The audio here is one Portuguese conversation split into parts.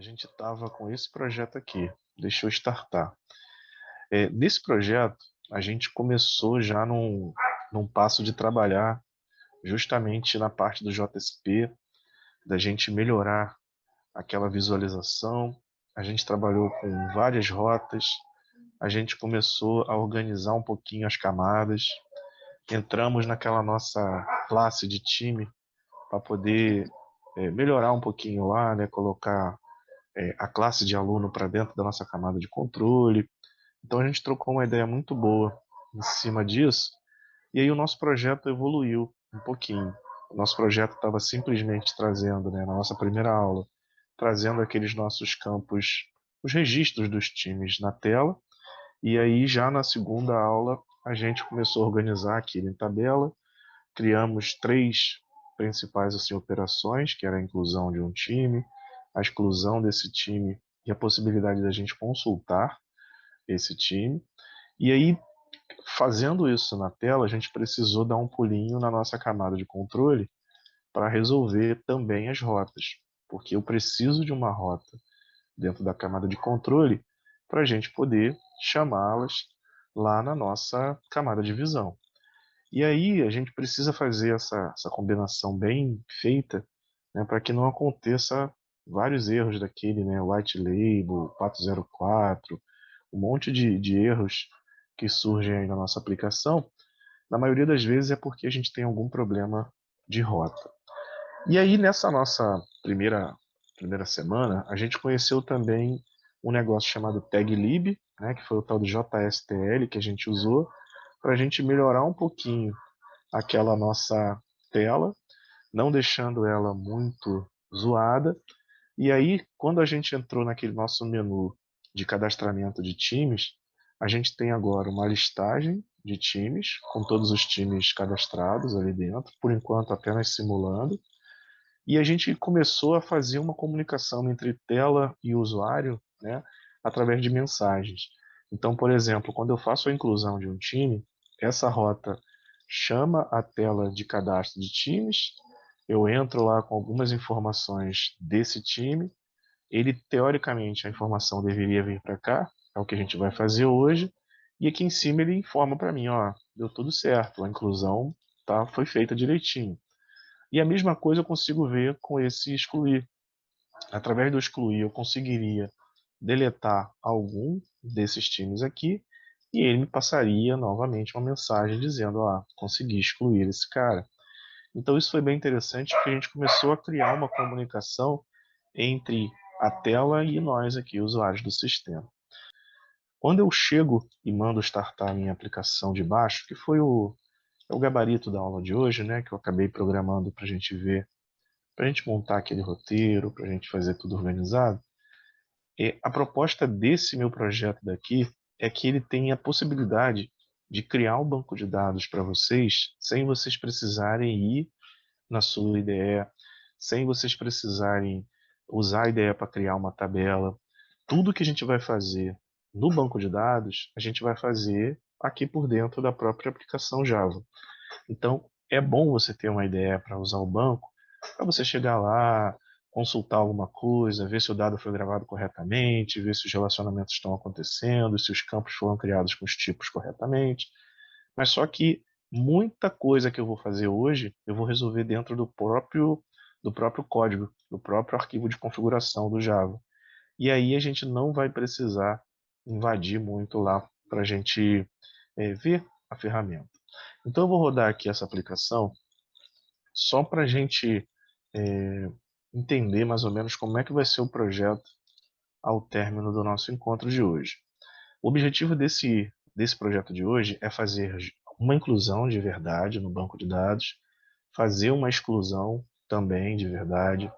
a gente estava com esse projeto aqui. Deixa eu startar. Nesse projeto, a gente começou já num passo de trabalhar justamente na parte do JSP, da gente melhorar aquela visualização. A gente trabalhou com várias rotas, a gente começou a organizar um pouquinho as camadas, entramos naquela nossa classe de time para poder melhorar um pouquinho lá, né, colocar a classe de aluno para dentro da nossa camada de controle. Então a gente trocou uma ideia muito boa em cima disso, e aí o nosso projeto evoluiu um pouquinho. O nosso projeto estava simplesmente trazendo, né, na nossa primeira aula, trazendo aqueles nossos campos, os registros dos times na tela, e aí já na segunda aula a gente começou a organizar aquilo em tabela, criamos três principais assim, operações, que era a inclusão de um time, a exclusão desse time e a possibilidade da gente consultar esse time. E aí, fazendo isso na tela, a gente precisou dar um pulinho na nossa camada de controle para resolver também as rotas, porque eu preciso de uma rota dentro da camada de controle para a gente poder chamá-las lá na nossa camada de visão. E aí a gente precisa fazer essa combinação bem feita, né, para que não aconteça vários erros daquele, né, white label, pato 04, um monte de erros que surgem aí na nossa aplicação. Na maioria das vezes é porque a gente tem algum problema de rota. E aí nessa nossa primeira semana, a gente conheceu também um negócio chamado TagLib, né, que foi o tal do JSTL que a gente usou para a gente melhorar um pouquinho aquela nossa tela, não deixando ela muito zoada. E aí, quando a gente entrou naquele nosso menu de cadastramento de times, a gente tem agora uma listagem de times, com todos os times cadastrados ali dentro, por enquanto apenas simulando. E a gente começou a fazer uma comunicação entre tela e usuário, né, através de mensagens. Então, por exemplo, quando eu faço a inclusão de um time, essa rota chama a tela de cadastro de times, eu entro lá com algumas informações desse time, ele teoricamente a informação deveria vir para cá, é o que a gente vai fazer hoje, e aqui em cima ele informa para mim, ó, deu tudo certo, a inclusão foi feita direitinho. E a mesma coisa eu consigo ver com esse excluir. Através do excluir, eu conseguiria deletar algum desses times aqui e ele me passaria novamente uma mensagem dizendo: consegui excluir esse cara. Então isso foi bem interessante porque a gente começou a criar uma comunicação entre a tela e nós aqui, usuários do sistema. Quando eu chego e mando startar a minha aplicação de baixo, que foi é o gabarito da aula de hoje, né, que eu acabei programando para a gente ver, para a gente montar aquele roteiro, para a gente fazer tudo organizado. E a proposta desse meu projeto daqui é que ele tenha a possibilidade de criar um banco de dados para vocês, sem vocês precisarem ir na sua IDE, sem vocês precisarem usar a IDE para criar uma tabela. Tudo que a gente vai fazer no banco de dados, a gente vai fazer aqui por dentro da própria aplicação Java. Então, é bom você ter uma ideia para usar o banco, para você chegar lá, consultar alguma coisa, ver se o dado foi gravado corretamente, ver se os relacionamentos estão acontecendo, se os campos foram criados com os tipos corretamente. Mas só que muita coisa que eu vou fazer hoje, eu vou resolver dentro do próprio código, do próprio arquivo de configuração do Java. E aí a gente não vai precisar invadir muito lá para a gente ver a ferramenta. Então eu vou rodar aqui essa aplicação só para a gente entender mais ou menos como é que vai ser o projeto ao término do nosso encontro de hoje. O objetivo desse projeto de hoje é fazer uma inclusão de verdade no banco de dados, fazer uma exclusão também de verdade,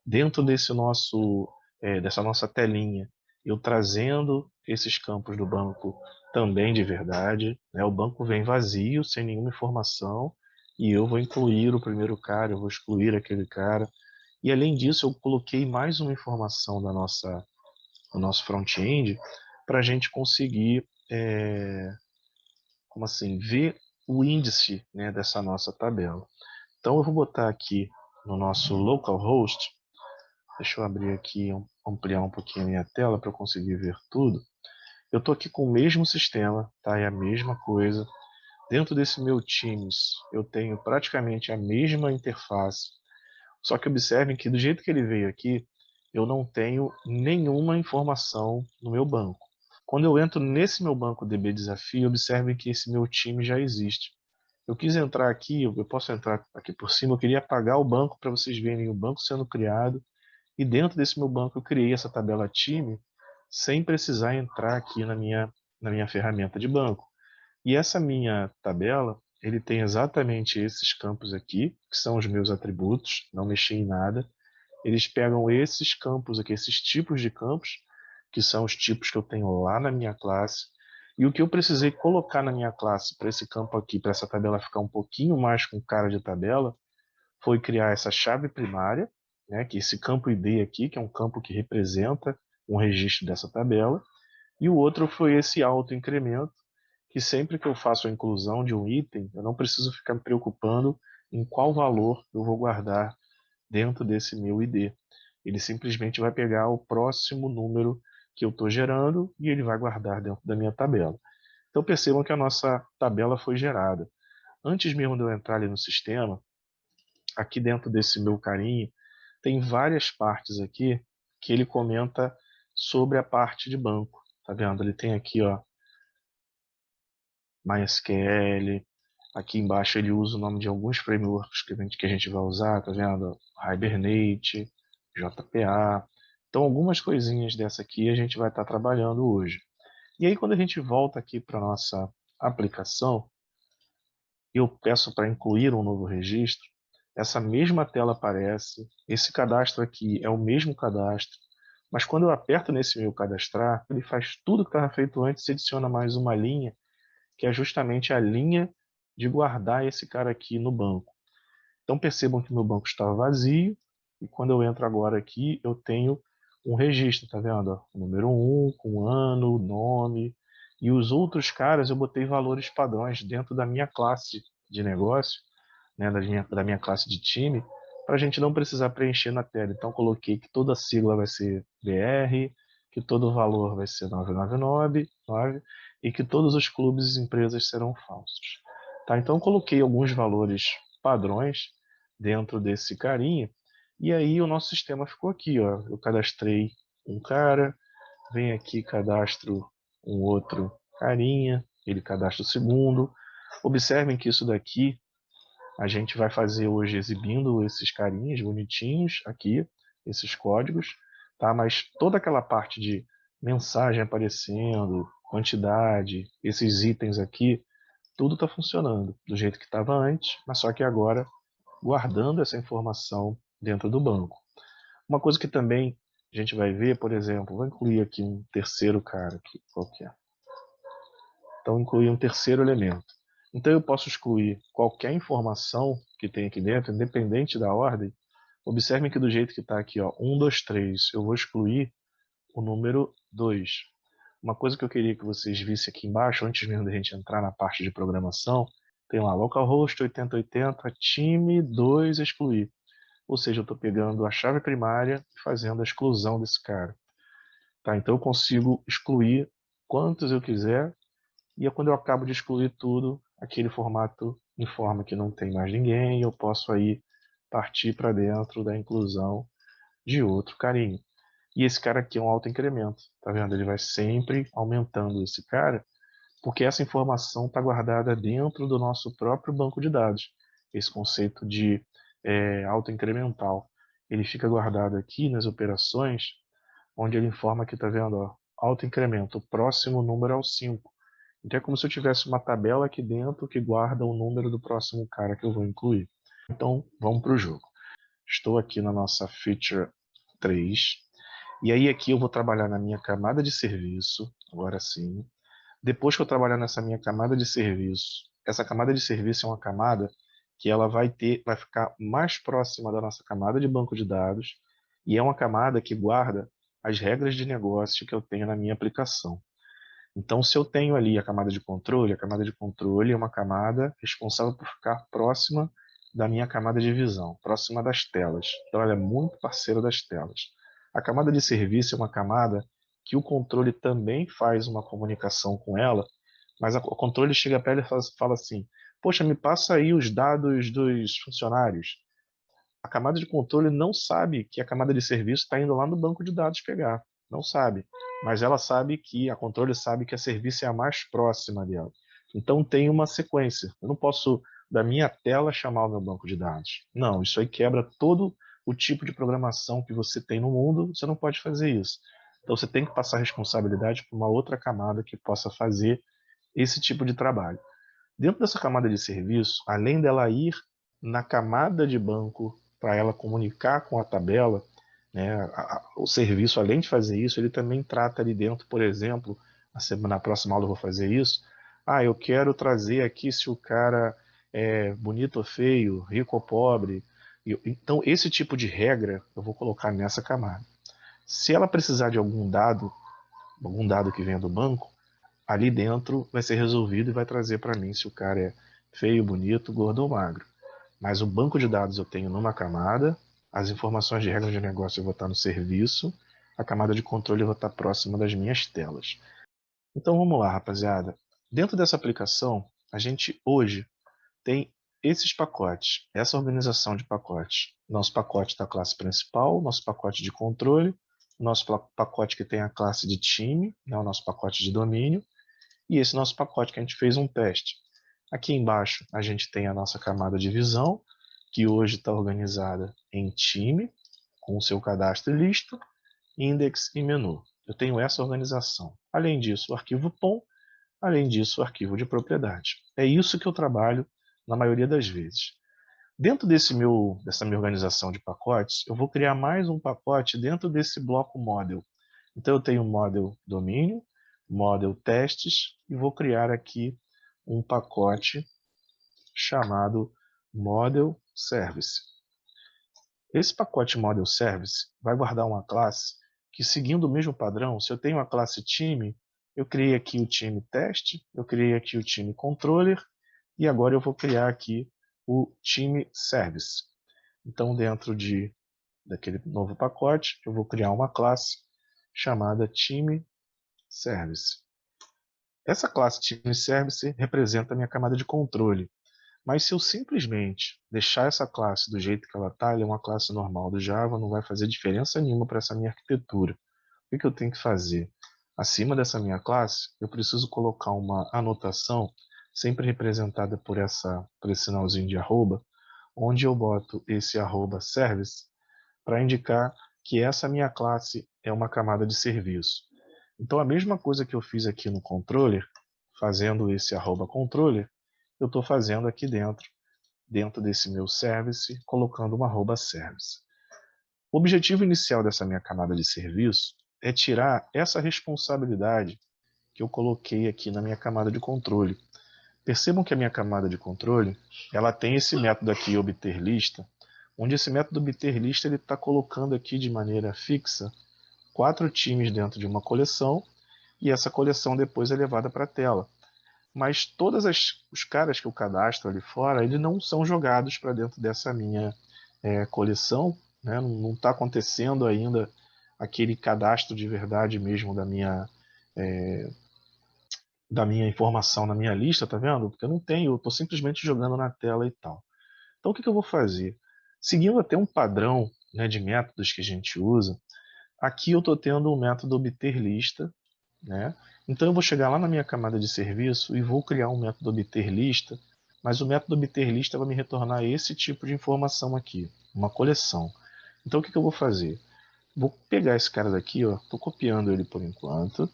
dentro dessa nossa telinha, eu trazendo esses campos do banco também de verdade, né? O banco vem vazio, sem nenhuma informação, e eu vou incluir o primeiro cara, eu vou excluir aquele cara. E além disso, eu coloquei mais uma informação do nosso front-end para a gente conseguir, como assim, ver o índice, né, dessa nossa tabela. Então eu vou botar aqui no nosso localhost Deixa eu abrir aqui, ampliar um pouquinho a minha tela para eu conseguir ver tudo. Eu estou aqui com o mesmo sistema, tá? É a mesma coisa. Dentro desse meu Teams, eu tenho praticamente a mesma interface. Só que observem que do jeito que ele veio aqui, eu não tenho nenhuma informação no meu banco. Quando eu entro nesse meu banco DB Desafio, observem que esse meu time já existe. Eu quis entrar aqui, eu posso entrar aqui por cima, eu queria apagar o banco para vocês verem o banco sendo criado. E dentro desse meu banco eu criei essa tabela time sem precisar entrar aqui na minha ferramenta de banco. E essa minha tabela, ele tem exatamente esses campos aqui, que são os meus atributos, não mexi em nada. Eles pegam esses campos aqui, esses tipos de campos, que são os tipos que eu tenho lá na minha classe. E o que eu precisei colocar na minha classe para esse campo aqui, para essa tabela ficar um pouquinho mais com cara de tabela, foi criar essa chave primária, né, que é esse campo ID aqui, que é um campo que representa um registro dessa tabela, e o outro foi esse autoincremento, que sempre que eu faço a inclusão de um item, eu não preciso ficar me preocupando em qual valor eu vou guardar dentro desse meu ID. Ele simplesmente vai pegar o próximo número que eu estou gerando e ele vai guardar dentro da minha tabela. Então percebam que a nossa tabela foi gerada. Antes mesmo de eu entrar ali no sistema, aqui dentro desse meu carinha, tem várias partes aqui que ele comenta sobre a parte de banco. Tá vendo? Ele tem aqui, ó, MySQL. Aqui embaixo ele usa o nome de alguns frameworks que a gente vai usar, tá vendo? Hibernate, JPA. Então algumas coisinhas dessa aqui a gente vai estar trabalhando hoje. E aí quando a gente volta aqui para nossa aplicação, eu peço para incluir um novo registro, essa mesma tela aparece, esse cadastro aqui é o mesmo cadastro, mas quando eu aperto nesse meu cadastrar, ele faz tudo que estava feito antes e adiciona mais uma linha, que é justamente a linha de guardar esse cara aqui no banco. Então percebam que meu banco estava vazio, e quando eu entro agora aqui, eu tenho um registro, tá vendo? O número 1, com ano, nome, e os outros caras eu botei valores padrões dentro da minha classe de negócio, né, da minha classe de time, para a gente não precisar preencher na tela. Então coloquei que toda sigla vai ser BR, que todo valor vai ser 999 e que todos os clubes e empresas serão falsos. Tá? Então coloquei alguns valores padrões dentro desse carinha, e aí o nosso sistema ficou aqui, ó. Eu cadastrei um cara, vem aqui, cadastro um outro carinha, ele cadastra o segundo. Observem que isso daqui a gente vai fazer hoje exibindo esses carinhas bonitinhos aqui, esses códigos, tá? Mas toda aquela parte de mensagem aparecendo, quantidade, esses itens aqui, tudo está funcionando do jeito que estava antes, mas só que agora guardando essa informação dentro do banco. Uma coisa que também a gente vai ver, por exemplo, vou incluir aqui um terceiro cara aqui, qual que é? Então, incluir um terceiro elemento. Então, eu posso excluir qualquer informação que tem aqui dentro, independente da ordem. Observem que do jeito que está aqui, ó, 1, 2, 3, eu vou excluir o número 2. Uma coisa que eu queria que vocês vissem aqui embaixo, antes mesmo da gente entrar na parte de programação, tem lá localhost 8080 time 2 excluir. Ou seja, eu estou pegando a chave primária e fazendo a exclusão desse cara. Tá? Então eu consigo excluir quantos eu quiser, e quando eu acabo de excluir tudo, aquele formato informa que não tem mais ninguém, e eu posso aí partir para dentro da inclusão de outro carinho. E esse cara aqui é um autoincremento, tá vendo? Ele vai sempre aumentando esse cara, porque essa informação está guardada dentro do nosso próprio banco de dados. Esse conceito de autoincremental, ele fica guardado aqui nas operações, onde ele informa que, tá vendo, ó, autoincremento, o próximo número é o 5. Então é como se eu tivesse uma tabela aqui dentro que guarda o número do próximo cara que eu vou incluir. Então vamos para o jogo. Estou aqui na nossa feature 3, e aí aqui eu vou trabalhar na minha camada de serviço, agora sim. Depois que eu trabalhar nessa minha camada de serviço, essa camada de serviço é uma camada que ela vai ficar mais próxima da nossa camada de banco de dados, e é uma camada que guarda as regras de negócio que eu tenho na minha aplicação. Então, se eu tenho ali a camada de controle é uma camada responsável por ficar próxima da minha camada de visão, próxima das telas. Então ela é muito parceira das telas. A camada de serviço é uma camada que o controle também faz uma comunicação com ela, mas o controle chega para ela e fala assim: poxa, me passa aí os dados dos funcionários. A camada de controle não sabe que a camada de serviço está indo lá no banco de dados pegar. Não sabe. Mas ela sabe que, a controle sabe que a serviço é a mais próxima dela. Então tem uma sequência. Eu não posso, da minha tela, chamar o meu banco de dados. Não, isso aí quebra todo o tipo de programação que você tem no mundo. Você não pode fazer isso. Então você tem que passar a responsabilidade para uma outra camada que possa fazer esse tipo de trabalho. Dentro dessa camada de serviço, além dela ir na camada de banco para ela comunicar com a tabela, né, o serviço, além de fazer isso, ele também trata ali dentro, por exemplo, na próxima aula eu vou fazer isso. Eu quero trazer aqui se o cara é bonito ou feio, rico ou pobre. Então, esse tipo de regra eu vou colocar nessa camada. Se ela precisar de algum dado que venha do banco, ali dentro vai ser resolvido e vai trazer para mim se o cara é feio, bonito, gordo ou magro. Mas o banco de dados eu tenho numa camada, as informações de regra de negócio eu vou estar no serviço, a camada de controle eu vou estar próxima das minhas telas. Então vamos lá, rapaziada. Dentro dessa aplicação, a gente hoje tem esses pacotes, essa organização de pacotes. Nosso pacote da classe principal, nosso pacote de controle, nosso pacote que tem a classe de time, né, o nosso pacote de domínio, e esse nosso pacote que a gente fez um teste. Aqui embaixo a gente tem a nossa camada de visão, que hoje está organizada em time, com o seu cadastro e lista, index e menu. Eu tenho essa organização. Além disso, o arquivo POM, além disso, o arquivo de propriedade. É isso que eu trabalho na maioria das vezes. Dentro dessa minha organização de pacotes, eu vou criar mais um pacote dentro desse bloco model. Então eu tenho model domínio, model testes e vou criar aqui um pacote chamado model service. Esse pacote model service vai guardar uma classe que, seguindo o mesmo padrão, se eu tenho a classe time, eu criei aqui o time teste, eu criei aqui o time controller e agora eu vou criar aqui o time service. Então dentro daquele novo pacote eu vou criar uma classe chamada time service. Essa classe time service representa a minha camada de controle. Mas se eu simplesmente deixar essa classe do jeito que ela está, ela é uma classe normal do Java, não vai fazer diferença nenhuma para essa minha arquitetura. O que eu tenho que fazer? Acima dessa minha classe, eu preciso colocar uma anotação, sempre representada por esse sinalzinho de arroba, onde eu boto esse arroba service para indicar que essa minha classe é uma camada de serviço. Então a mesma coisa que eu fiz aqui no controller, fazendo esse arroba controller, eu estou fazendo aqui dentro desse meu service, colocando uma arroba service. O objetivo inicial dessa minha camada de serviço é tirar essa responsabilidade que eu coloquei aqui na minha camada de controle. Percebam que a minha camada de controle, ela tem esse método aqui, obter lista, onde esse método obter lista ele está colocando aqui de maneira fixa 4 times dentro de uma coleção e essa coleção depois é levada para a tela. Mas todos os caras que eu cadastro ali fora, eles não são jogados para dentro dessa minha coleção, né? Não está acontecendo ainda aquele cadastro de verdade mesmo da minha informação na minha lista, tá vendo? Porque eu não tenho, eu estou simplesmente jogando na tela e tal. Então o que eu vou fazer? Seguindo até um padrão, né, de métodos que a gente usa, aqui eu estou tendo um método obter lista, né? Então eu vou chegar lá na minha camada de serviço e vou criar um método obter lista, mas o método obter lista vai me retornar esse tipo de informação aqui, uma coleção. Então o que eu vou fazer? Vou pegar esse cara daqui, estou copiando ele por enquanto,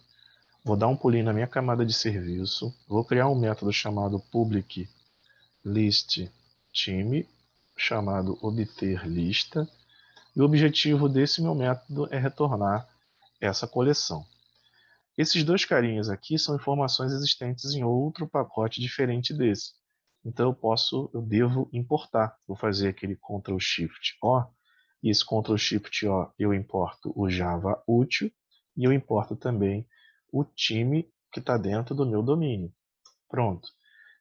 vou dar um pulinho na minha camada de serviço, vou criar um método chamado public list time, chamado obter lista, e o objetivo desse meu método é retornar essa coleção. Esses dois carinhas aqui são informações existentes em outro pacote diferente desse. Então eu devo importar. Vou fazer aquele Ctrl Shift O, e esse Ctrl Shift O eu importo o Java útil, e eu importo também o time que está dentro do meu domínio. Pronto.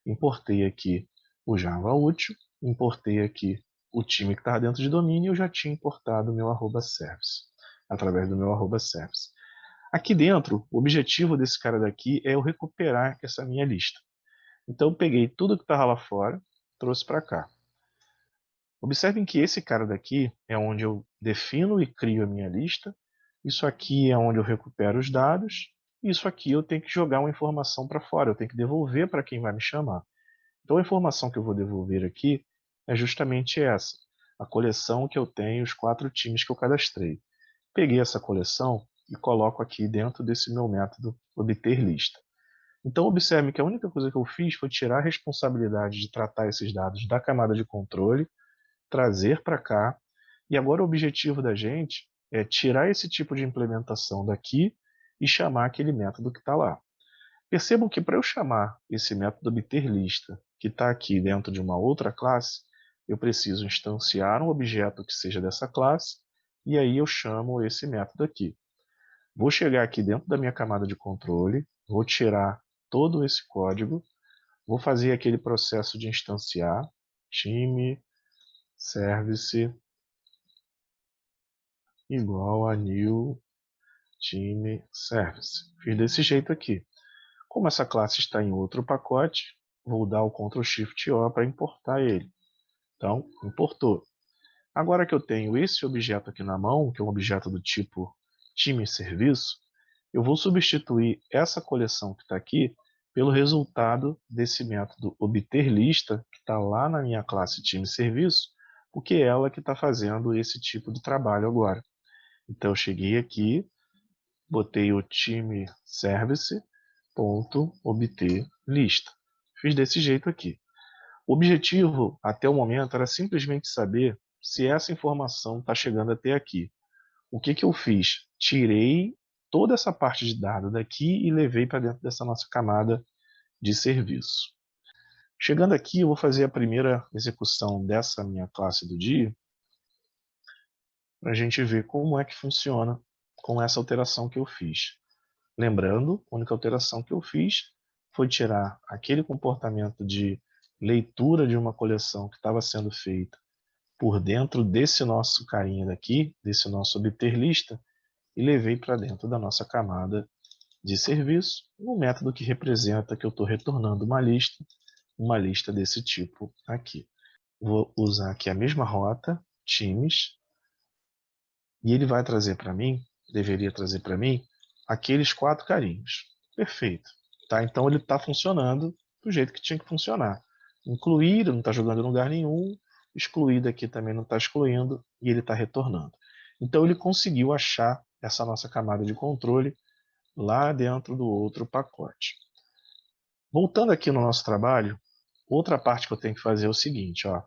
Importei aqui o Java útil, importei aqui o time que estava dentro de domínio e eu já tinha importado o meu @service, através do meu @service. Aqui dentro, o objetivo desse cara daqui é eu recuperar essa minha lista. Então eu peguei tudo que estava lá fora, trouxe para cá. Observem que esse cara daqui é onde eu defino e crio a minha lista. Isso aqui é onde eu recupero os dados. Isso aqui eu tenho que jogar uma informação para fora, eu tenho que devolver para quem vai me chamar. Então a informação que eu vou devolver aqui é justamente essa, a coleção que eu tenho, os 4 times que eu cadastrei. Peguei essa coleção e coloco aqui dentro desse meu método obter lista. Então observe que a única coisa que eu fiz foi tirar a responsabilidade de tratar esses dados da camada de controle, trazer para cá, e agora o objetivo da gente é tirar esse tipo de implementação daqui e chamar aquele método que está lá. Percebam que para eu chamar esse método obter lista, que está aqui dentro de uma outra classe, eu preciso instanciar um objeto que seja dessa classe, e aí eu chamo esse método aqui. Vou chegar aqui dentro da minha camada de controle, vou tirar todo esse código, vou fazer aquele processo de instanciar, time, service, igual a new time service. Fiz desse jeito aqui. Como essa classe está em outro pacote, vou dar o Ctrl Shift O para importar ele. Então, importou. Agora que eu tenho esse objeto aqui na mão, que é um objeto do tipo time serviço, eu vou substituir essa coleção que está aqui pelo resultado desse método obter lista, que está lá na minha classe time serviço, porque é ela que está fazendo esse tipo de trabalho agora. Então eu cheguei aqui, botei o time service, ponto, obter lista. Fiz desse jeito aqui. O objetivo, até o momento, era simplesmente saber se essa informação está chegando até aqui. O que, que eu fiz? Tirei toda essa parte de dado daqui e levei para dentro dessa nossa camada de serviço. Chegando aqui, eu vou fazer a primeira execução dessa minha classe do dia, para a gente ver como é que funciona com essa alteração que eu fiz. Lembrando, a única alteração que eu fiz foi tirar aquele comportamento de leitura de uma coleção que estava sendo feita por dentro desse nosso carinha daqui, desse nosso obter lista, e levei para dentro da nossa camada de serviço, um método que representa que eu estou retornando uma lista desse tipo aqui. Vou usar aqui a mesma rota, times, e ele vai trazer para mim, deveria trazer para mim, aqueles 4 carinhos. Perfeito. Tá? Então ele está funcionando do jeito que tinha que funcionar. Incluir, não está jogando em lugar nenhum. Excluir daqui também não está excluindo. E ele está retornando. Então ele conseguiu achar essa nossa camada de controle lá dentro do outro pacote. Voltando aqui no nosso trabalho, outra parte que eu tenho que fazer é o seguinte. Ó,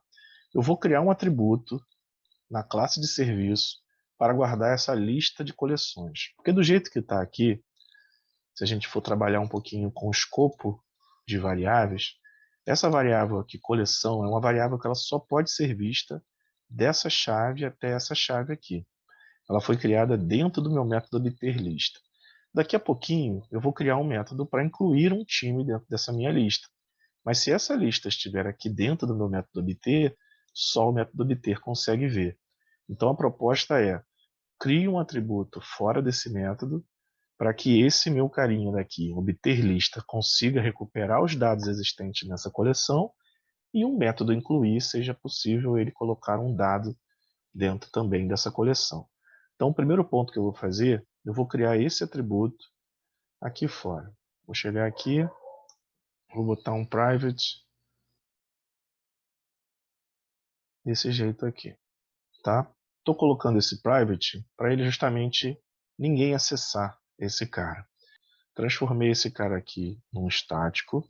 eu vou criar um atributo na classe de serviço para guardar essa lista de coleções. Porque do jeito que está aqui, se a gente for trabalhar um pouquinho com o escopo de variáveis, essa variável aqui, coleção, é uma variável que ela só pode ser vista dessa chave até essa chave aqui. Ela foi criada dentro do meu método obter lista. Daqui a pouquinho eu vou criar um método para incluir um time dentro dessa minha lista. Mas se essa lista estiver aqui dentro do meu método obter, só o método obter consegue ver. Então a proposta é, crie um atributo fora desse método para que esse meu carinha daqui, obter lista, consiga recuperar os dados existentes nessa coleção e um método incluir seja possível ele colocar um dado dentro também dessa coleção. Então o primeiro ponto que eu vou fazer, eu vou criar esse atributo aqui fora. Vou chegar aqui, vou botar um private desse jeito aqui, tá? Estou colocando esse private para ele justamente ninguém acessar esse cara. Transformei esse cara aqui num estático.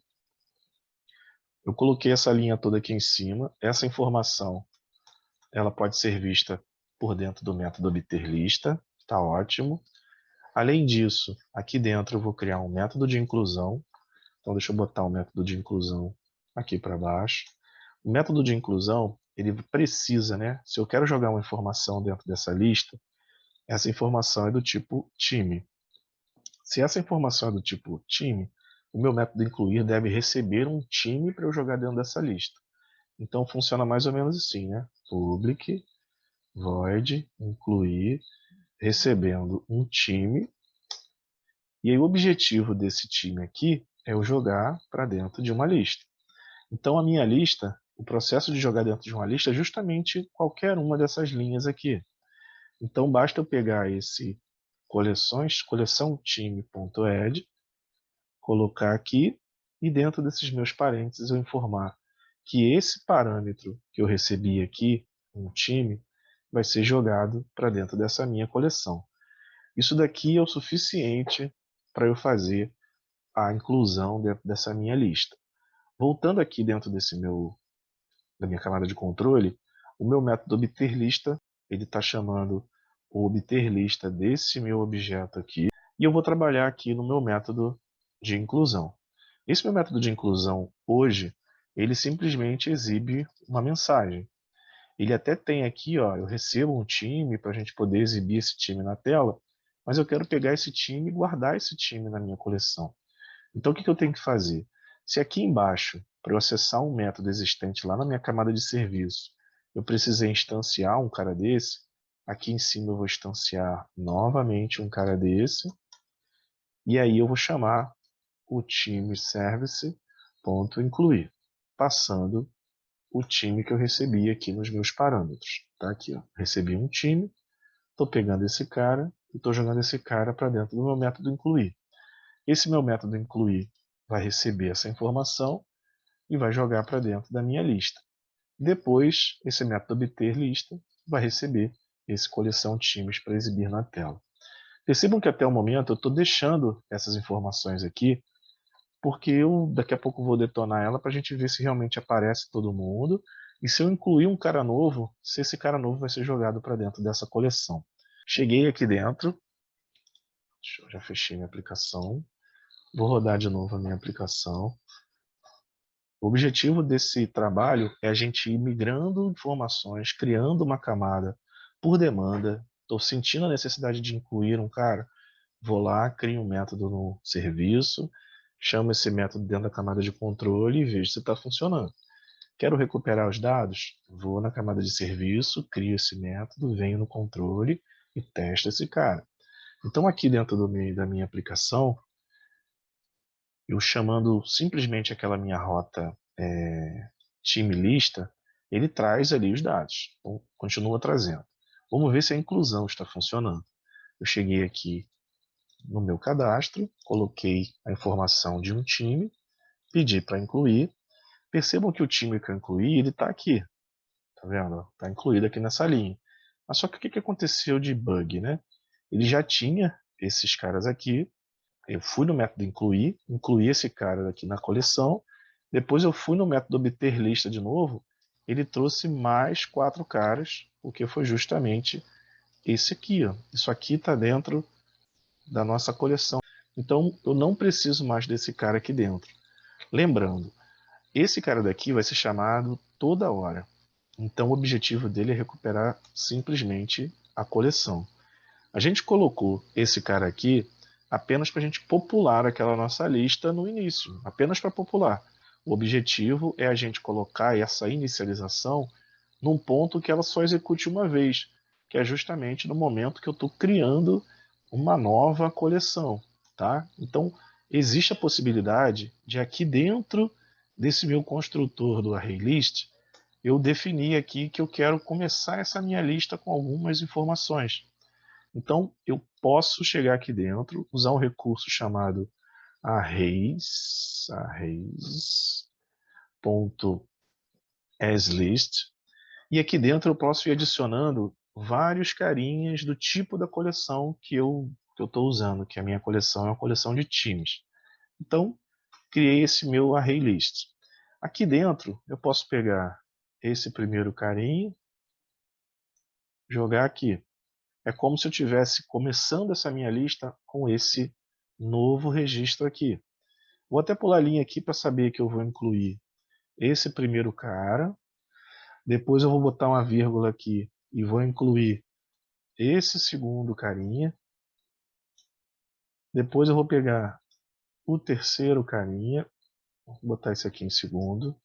Eu coloquei essa linha toda aqui em cima. Essa informação ela pode ser vista por dentro do método obter lista. Está ótimo. Além disso, aqui dentro eu vou criar um método de inclusão. Então deixa eu botar o método de inclusão aqui para baixo. O método de inclusão, ele precisa, né? Se eu quero jogar uma informação dentro dessa lista, essa informação é do tipo time. Se essa informação é do tipo time, o meu método incluir deve receber um time para eu jogar dentro dessa lista. Então funciona mais ou menos assim, né? Public, void, incluir, recebendo um time. E aí o objetivo desse time aqui é eu jogar para dentro de uma lista. Então a minha lista, o processo de jogar dentro de uma lista é justamente qualquer uma dessas linhas aqui. Então basta eu pegar esse coleções, coleção time.add, colocar aqui e dentro desses meus parênteses eu informar que esse parâmetro que eu recebi aqui, um time, vai ser jogado para dentro dessa minha coleção. Isso daqui é o suficiente para eu fazer a inclusão dentro dessa minha lista. Voltando aqui dentro da minha camada de controle, o meu método obter lista, ele está chamando o obter lista desse meu objeto aqui, e eu vou trabalhar aqui no meu método de inclusão. Esse meu método de inclusão hoje, ele simplesmente exibe uma mensagem. Ele até tem aqui, ó, eu recebo um time para a gente poder exibir esse time na tela, mas eu quero pegar esse time e guardar esse time na minha coleção. Então o que eu tenho que fazer? Se aqui embaixo, para eu acessar um método existente lá na minha camada de serviço, eu precisei instanciar um cara desse, aqui em cima eu vou instanciar novamente um cara desse, e aí eu vou chamar o time service.incluir, passando o time que eu recebi aqui nos meus parâmetros. Tá aqui, ó. Recebi um time, estou pegando esse cara e estou jogando esse cara para dentro do meu método incluir. Esse meu método incluir vai receber essa informação e vai jogar para dentro da minha lista. Depois, esse método obter lista vai receber esse coleção times para exibir na tela. Percebam que até o momento eu estou deixando essas informações aqui, porque eu daqui a pouco vou detonar ela para a gente ver se realmente aparece todo mundo e se eu incluir um cara novo, se esse cara novo vai ser jogado para dentro dessa coleção. Cheguei aqui dentro, já fechei minha aplicação, vou rodar de novo a minha aplicação. O objetivo desse trabalho é a gente ir migrando informações, criando uma camada por demanda. Estou sentindo a necessidade de incluir um cara, vou lá, crio um método no serviço, chamo esse método dentro da camada de controle e vejo se está funcionando. Quero recuperar os dados? Vou na camada de serviço, crio esse método, venho no controle e testo esse cara. Então aqui dentro da minha aplicação, eu chamando simplesmente aquela minha rota time lista, ele traz ali os dados. Então, continua trazendo. Vamos ver se a inclusão está funcionando. Eu cheguei aqui no meu cadastro, coloquei a informação de um time, pedi para incluir. Percebam que o time que eu incluí, ele está aqui. Tá vendo? Está incluído aqui nessa linha. Mas só que o que aconteceu de bug, né? Ele já tinha esses caras aqui. Eu fui no método incluir, incluí esse cara aqui na coleção. Depois eu fui no método obter lista de novo. Ele trouxe mais 4 caras, porque foi justamente esse aqui. Ó. Isso aqui está dentro da nossa coleção. Então eu não preciso mais desse cara aqui dentro. Lembrando, esse cara daqui vai ser chamado toda hora. Então o objetivo dele é recuperar simplesmente a coleção. A gente colocou esse cara aqui apenas para a gente popular aquela nossa lista no início, apenas para popular. O objetivo é a gente colocar essa inicialização num ponto que ela só execute uma vez, que é justamente no momento que eu estou criando uma nova coleção. Tá? Então, existe a possibilidade de aqui dentro desse meu construtor do ArrayList, eu definir aqui que eu quero começar essa minha lista com algumas informações. Então, eu posso chegar aqui dentro, usar um recurso chamado arrays.aslist, e aqui dentro eu posso ir adicionando vários carinhas do tipo da coleção que eu estou usando, que a minha coleção é uma coleção de times. Então, criei esse meu array list. Aqui dentro eu posso pegar esse primeiro carinha, jogar aqui. É como se eu estivesse começando essa minha lista com esse novo registro aqui. Vou até pular a linha aqui para saber que eu vou incluir esse primeiro cara. Depois eu vou botar uma vírgula aqui e vou incluir esse segundo carinha. Depois eu vou pegar o terceiro carinha. Vou botar esse aqui em segundo.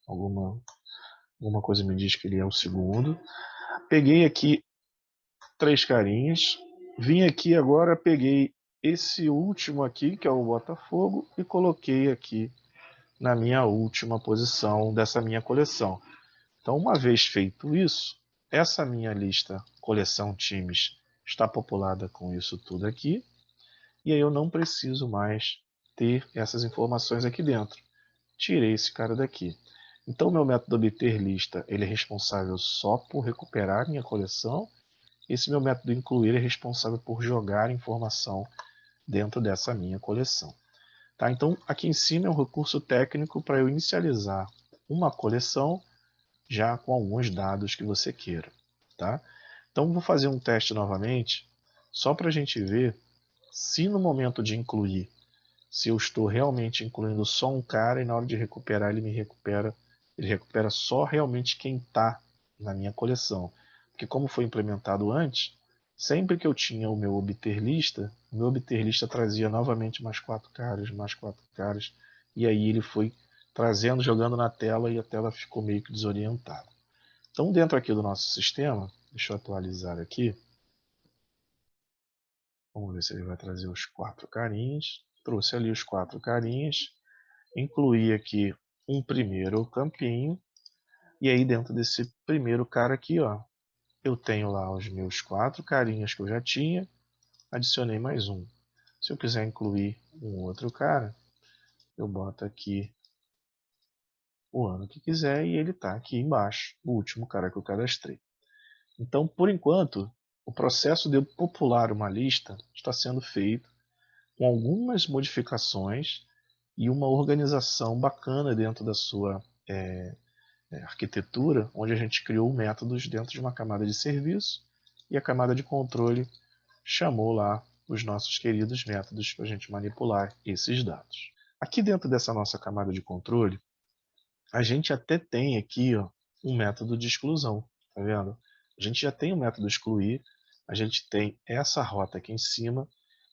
alguma coisa me diz que ele é o segundo. Peguei aqui 3 carinhas, vim aqui agora, peguei esse último aqui, que é o Botafogo, e coloquei aqui na minha última posição dessa minha coleção. Então, uma vez feito isso, essa minha lista coleção times está populada com isso tudo aqui, e aí eu não preciso mais ter essas informações aqui dentro. Tirei esse cara daqui. Então, o meu método obter lista ele é responsável só por recuperar minha coleção. Esse meu método incluir é responsável por jogar informação dentro dessa minha coleção. Tá? Então, aqui em cima é um recurso técnico para eu inicializar uma coleção já com alguns dados que você queira. Tá? Então, vou fazer um teste novamente, só para a gente ver se no momento de incluir, se eu estou realmente incluindo só um cara e na hora de recuperar ele recupera só realmente quem está na minha coleção. Porque como foi implementado antes, sempre que eu tinha o meu obter lista trazia novamente mais 4 caras, e aí ele foi trazendo, jogando na tela e a tela ficou meio que desorientada. Então dentro aqui do nosso sistema, deixa eu atualizar aqui, vamos ver se ele vai trazer os 4 carinhas. Trouxe ali os 4 carinhas, incluí aqui um primeiro campinho, e aí dentro desse primeiro cara aqui, ó, eu tenho lá os meus 4 carinhas que eu já tinha, adicionei mais um. Se eu quiser incluir um outro cara, eu boto aqui o ano que quiser e ele está aqui embaixo, o último cara que eu cadastrei. Então, por enquanto, o processo de eu popular uma lista está sendo feito com algumas modificações e uma organização bacana dentro da sua arquitetura, onde a gente criou métodos dentro de uma camada de serviço e a camada de controle chamou lá os nossos queridos métodos para a gente manipular esses dados. Aqui dentro dessa nossa camada de controle, a gente até tem aqui ó, um método de exclusão, tá vendo? A gente já tem o método excluir, a gente tem essa rota aqui em cima,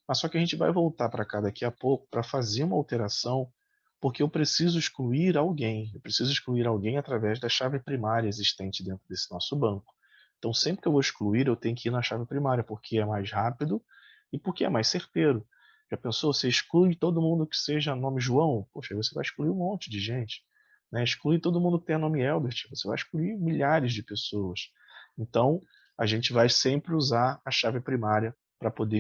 mas só que a gente vai voltar para cá daqui a pouco para fazer uma alteração, porque eu preciso excluir alguém. Eu preciso excluir alguém através da chave primária existente dentro desse nosso banco. Então, sempre que eu vou excluir, eu tenho que ir na chave primária, porque é mais rápido e porque é mais certeiro. Já pensou? Você exclui todo mundo que seja nome João? Poxa, aí você vai excluir um monte de gente. Né? Exclui todo mundo que tenha nome Elbert, você vai excluir milhares de pessoas. Então, a gente vai sempre usar a chave primária para poder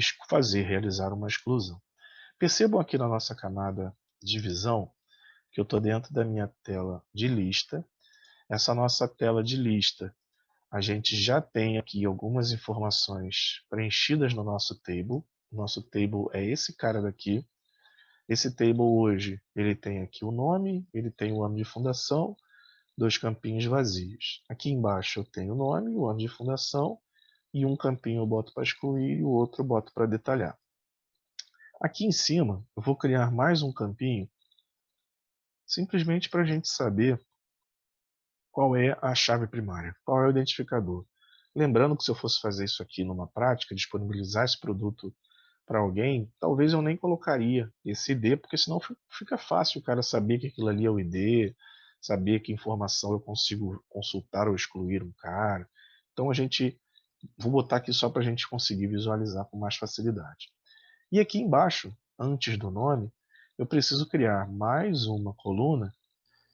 realizar uma exclusão. Percebam aqui na nossa camada de visão que eu estou dentro da minha tela de lista. Essa nossa tela de lista, a gente já tem aqui algumas informações preenchidas no nosso table. O nosso table é esse cara daqui. Esse table hoje, ele tem aqui o nome, ele tem o ano de fundação, 2 campinhos vazios. Aqui embaixo eu tenho o nome, o ano de fundação, e um campinho eu boto para excluir e o outro eu boto para detalhar. Aqui em cima, eu vou criar mais um campinho, simplesmente para a gente saber qual é a chave primária, qual é o identificador. Lembrando que se eu fosse fazer isso aqui numa prática, disponibilizar esse produto para alguém, talvez eu nem colocaria esse ID, porque senão fica fácil o cara saber que aquilo ali é o ID, saber que informação eu consigo consultar ou excluir um cara. Então vou botar aqui só para a gente conseguir visualizar com mais facilidade. E aqui embaixo, antes do nome, eu preciso criar mais uma coluna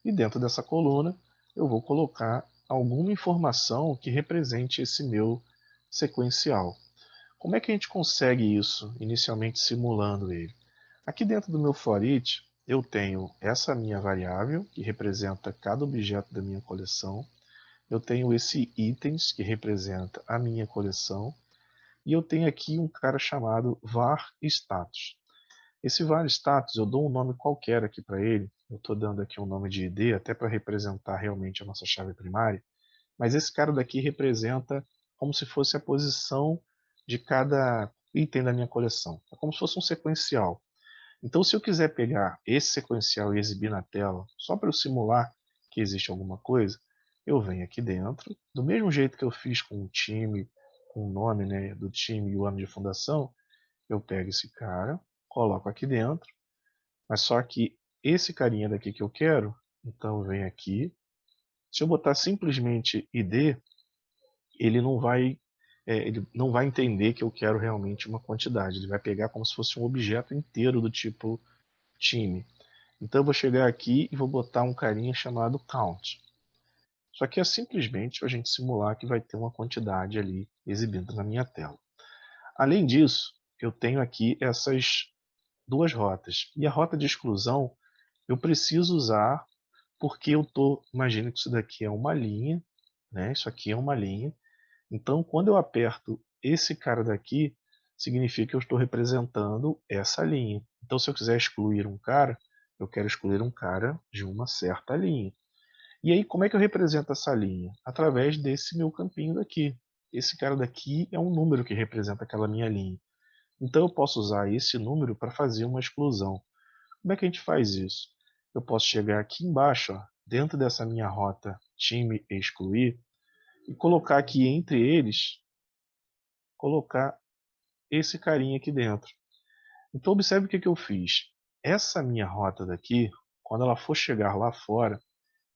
e dentro dessa coluna eu vou colocar alguma informação que represente esse meu sequencial. Como é que a gente consegue isso inicialmente simulando ele? Aqui dentro do meu for each eu tenho essa minha variável que representa cada objeto da minha coleção, eu tenho esse itens que representa a minha coleção e eu tenho aqui um cara chamado var status. Esse var status eu dou um nome qualquer aqui para ele, eu estou dando aqui um nome de ID até para representar realmente a nossa chave primária, mas esse cara daqui representa como se fosse a posição de cada item da minha coleção. É como se fosse um sequencial. Então, se eu quiser pegar esse sequencial e exibir na tela, só para eu simular que existe alguma coisa, eu venho aqui dentro, do mesmo jeito que eu fiz com o time, com o nome né, do time e o ano de fundação, eu pego esse cara, coloco aqui dentro, mas só que esse carinha daqui que eu quero, então eu venho aqui, Se eu botar simplesmente ID, ele não vai entender que eu quero realmente uma quantidade, ele vai pegar como se fosse um objeto inteiro do tipo time. Então eu vou chegar aqui e vou botar um carinha chamado count. Só que é simplesmente a gente simular que vai ter uma quantidade ali exibida na minha tela. Além disso, eu tenho aqui essas duas rotas. E a rota de exclusão eu preciso usar porque eu estou, imagina que isso daqui é uma linha, né? Isso aqui é uma linha. Então, quando eu aperto esse cara daqui, significa que eu estou representando essa linha. Então, se eu quiser excluir um cara, eu quero excluir um cara de uma certa linha. E aí, como é que eu represento essa linha? Através desse meu campinho daqui. Esse cara daqui é um número que representa aquela minha linha. Então, eu posso usar esse número para fazer uma exclusão. Como é que a gente faz isso? Eu posso chegar aqui embaixo, ó, dentro dessa minha rota time excluir, e colocar aqui entre eles, colocar esse carinha aqui dentro. Então observe o que eu fiz. Essa minha rota daqui, quando ela for chegar lá fora,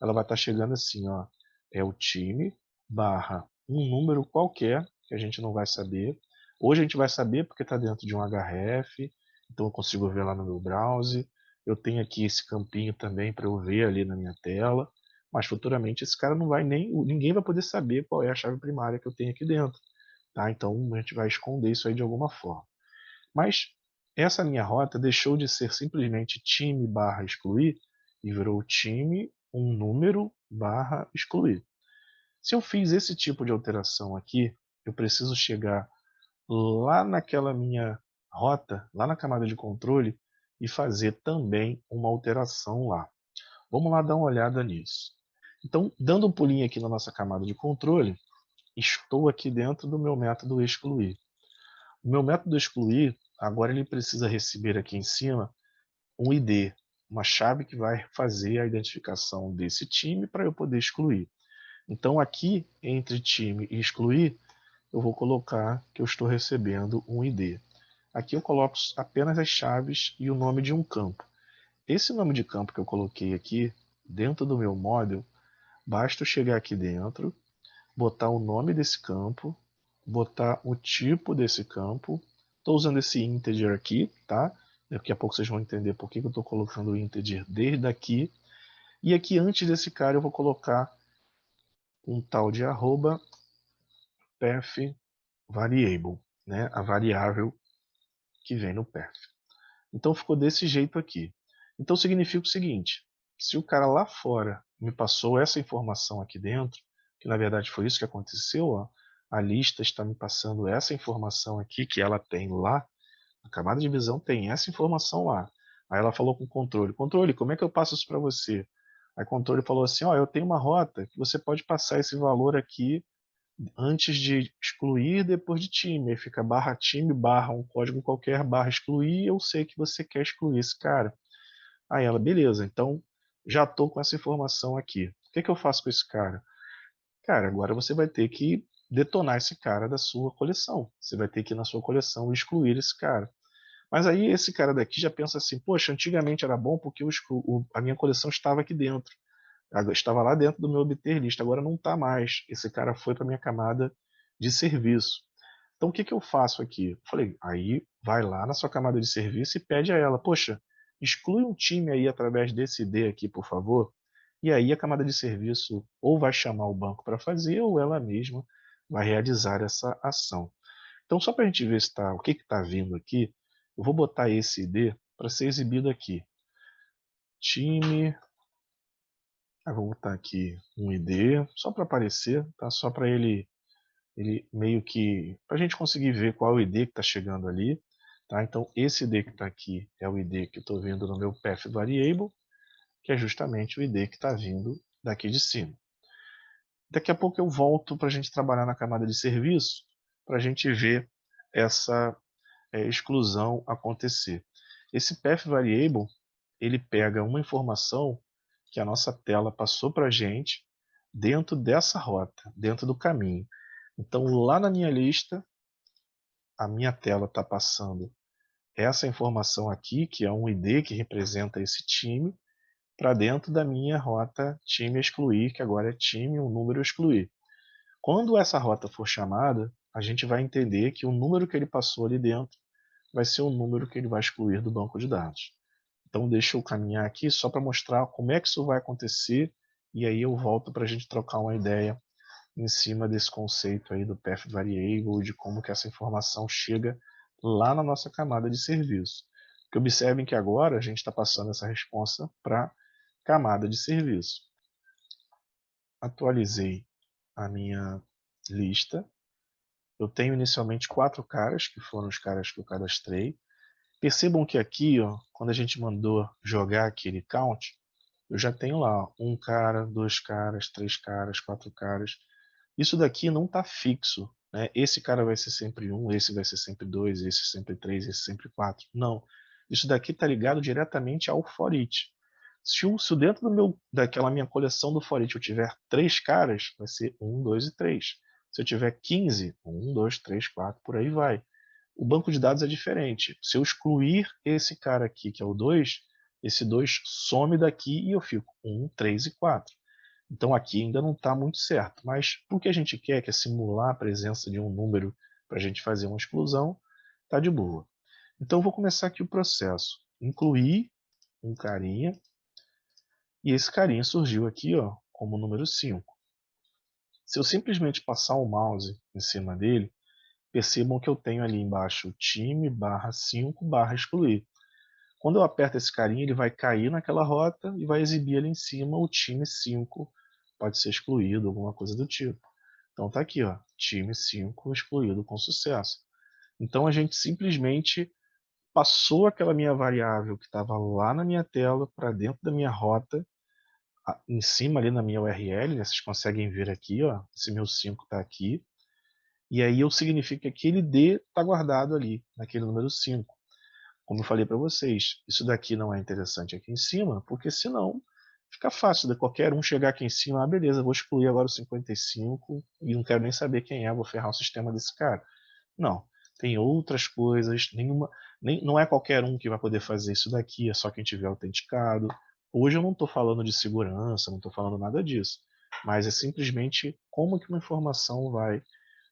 ela vai estar chegando assim, ó, é o time barra um número qualquer, que a gente não vai saber. Hoje a gente vai saber porque está dentro de um href, então eu consigo ver lá no meu browser. Eu tenho aqui esse campinho também para eu ver ali na minha tela, mas futuramente esse cara não vai nem, ninguém vai poder saber qual é a chave primária que eu tenho aqui dentro. Tá? Então a gente vai esconder isso aí de alguma forma. Mas essa minha rota deixou de ser simplesmente time barra excluir e virou time um número barra excluir. Se eu fiz esse tipo de alteração aqui, eu preciso chegar lá naquela minha rota, lá na camada de controle, e fazer também uma alteração lá. Vamos lá dar uma olhada nisso. Então, dando um pulinho aqui na nossa camada de controle, estou aqui dentro do meu método excluir. O meu método excluir, agora ele precisa receber aqui em cima um ID, uma chave que vai fazer a identificação desse time para eu poder excluir. Então aqui, entre time e excluir, eu vou colocar que eu estou recebendo um ID. Aqui eu coloco apenas as chaves e o nome de um campo. Esse nome de campo que eu coloquei aqui, dentro do meu model, basta eu chegar aqui dentro, botar o nome desse campo, botar o tipo desse campo. Estou usando esse integer aqui, tá? Daqui a pouco vocês vão entender por que eu estou colocando o integer desde aqui. E aqui antes desse cara eu vou colocar um tal de arroba path variable, né? A variável que vem no path. Então ficou desse jeito aqui. Então significa o seguinte, se o cara lá fora me passou essa informação aqui dentro, que na verdade foi isso que aconteceu, ó, a lista está me passando essa informação aqui que ela tem lá, a camada de visão tem essa informação lá. Aí ela falou com o controle, controle, como é que eu passo isso para você? Aí o controle falou assim, ó, eu tenho uma rota que você pode passar esse valor aqui antes de excluir, depois de time. Aí fica barra time, barra um código qualquer, barra excluir, eu sei que você quer excluir esse cara. Aí ela, beleza, então já estou com essa informação aqui. O que eu faço com esse cara? Cara, agora você vai ter que detonar esse cara da sua coleção. Você vai ter que ir na sua coleção e excluir esse cara. Mas aí esse cara daqui já pensa assim, poxa, antigamente era bom porque a minha coleção estava aqui dentro. Estava lá dentro do meu obter list, agora não está mais. Esse cara foi para minha camada de serviço. Então o que eu faço aqui? Eu falei, aí vai lá na sua camada de serviço e pede a ela, poxa, exclui um time aí através desse ID aqui, por favor. E aí a camada de serviço ou vai chamar o banco para fazer ou ela mesma vai realizar essa ação. Então só para a gente ver se o que está vindo aqui, eu vou botar esse ID para ser exibido aqui. Time, vou botar aqui um ID, só para aparecer, tá? Só para ele meio que, para a gente conseguir ver qual é o ID que está chegando ali. Tá? Então esse ID que está aqui é o ID que eu estou vendo no meu path variable, que é justamente o ID que está vindo daqui de cima. Daqui a pouco eu volto para a gente trabalhar na camada de serviço, para a gente ver essa exclusão acontecer. Esse path variable, ele pega uma informação que a nossa tela passou para a gente dentro dessa rota, dentro do caminho. Então lá na minha lista, a minha tela está passando essa informação aqui, que é um ID que representa esse time, para dentro da minha rota time excluir, que agora é time, um número excluir. Quando essa rota for chamada, a gente vai entender que o número que ele passou ali dentro vai ser o número que ele vai excluir do banco de dados. Então deixa eu caminhar aqui só para mostrar como é que isso vai acontecer e aí eu volto para a gente trocar uma ideia em cima desse conceito aí do Path Variable, de como que essa informação chega lá na nossa camada de serviço. Porque observem que agora a gente está passando essa resposta para camada de serviço. Atualizei a minha lista. Eu tenho inicialmente 4 caras, que foram os caras que eu cadastrei. Percebam que aqui, ó, quando a gente mandou jogar aquele count, eu já tenho lá um cara, 2 caras, 3 caras, 4 caras. Isso daqui não está fixo, né? Esse cara vai ser sempre 1, esse vai ser sempre 2, esse sempre 3, esse sempre 4. Não. Isso daqui está ligado diretamente ao for each. Se dentro daquela minha coleção do for each eu tiver 3 caras, vai ser 1, 2 e 3. Se eu tiver 15, 1, 2, 3, 4, por aí vai. O banco de dados é diferente. Se eu excluir esse cara aqui, que é o 2, esse 2 some daqui e eu fico 1, 3 e 4. Então aqui ainda não está muito certo, mas o que a gente quer, que é simular a presença de um número para a gente fazer uma exclusão, está de boa. Então eu vou começar aqui o processo. Incluir um carinha, e esse carinha surgiu aqui ó, como número 5. Se eu simplesmente passar o mouse em cima dele, percebam que eu tenho ali embaixo time barra 5 barra excluir. Quando eu aperto esse carinha, ele vai cair naquela rota e vai exibir ali em cima o time 5, pode ser excluído, alguma coisa do tipo. Então tá aqui, ó, time 5 excluído com sucesso. Então a gente simplesmente passou aquela minha variável que estava lá na minha tela para dentro da minha rota, em cima ali na minha URL, né, vocês conseguem ver aqui, ó, esse meu 5 está aqui, e aí eu significa que aquele D está guardado ali, naquele número 5. Como eu falei para vocês, isso daqui não é interessante aqui em cima, porque senão fica fácil de qualquer um chegar aqui em cima, ah, beleza, vou excluir agora o 55 e não quero nem saber quem é, vou ferrar o sistema desse cara. Não, tem outras coisas, não é qualquer um que vai poder fazer isso daqui, é só quem tiver autenticado. Hoje eu não estou falando de segurança, não estou falando nada disso, mas é simplesmente como que uma informação vai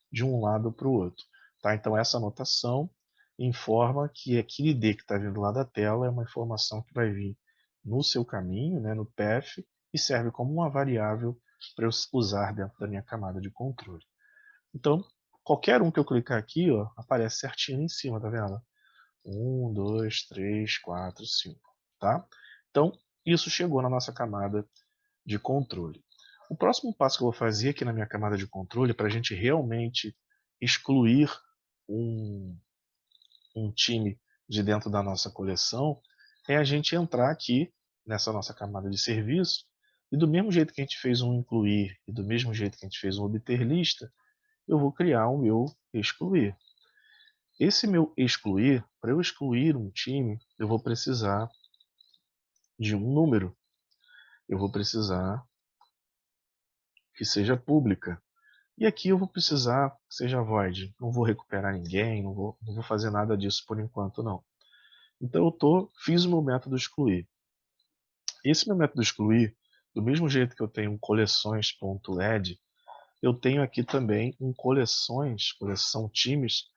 de um lado para o outro. Tá? Então essa anotação informa que aquele D que está vindo lá da tela é uma informação que vai vir no seu caminho, né, no path, e serve como uma variável para eu usar dentro da minha camada de controle. Então, qualquer um que eu clicar aqui, ó, aparece certinho em cima, tá vendo? 1, 2, 3, 4, 5. Tá? Então, isso chegou na nossa camada de controle. O próximo passo que eu vou fazer aqui na minha camada de controle, para a gente realmente excluir um, um time de dentro da nossa coleção, é a gente entrar aqui nessa nossa camada de serviço, e do mesmo jeito que a gente fez um incluir, e do mesmo jeito que a gente fez um obter lista, eu vou criar o meu excluir. Esse meu excluir, para eu excluir um time, eu vou precisar de um número. Eu vou precisar que seja pública. E aqui eu vou precisar que seja void. Não vou recuperar ninguém, não vou fazer nada disso por enquanto não. Então eu fiz o meu método excluir. Esse meu método excluir, do mesmo jeito que eu tenho um coleções.add, eu tenho aqui também um coleção times.remove.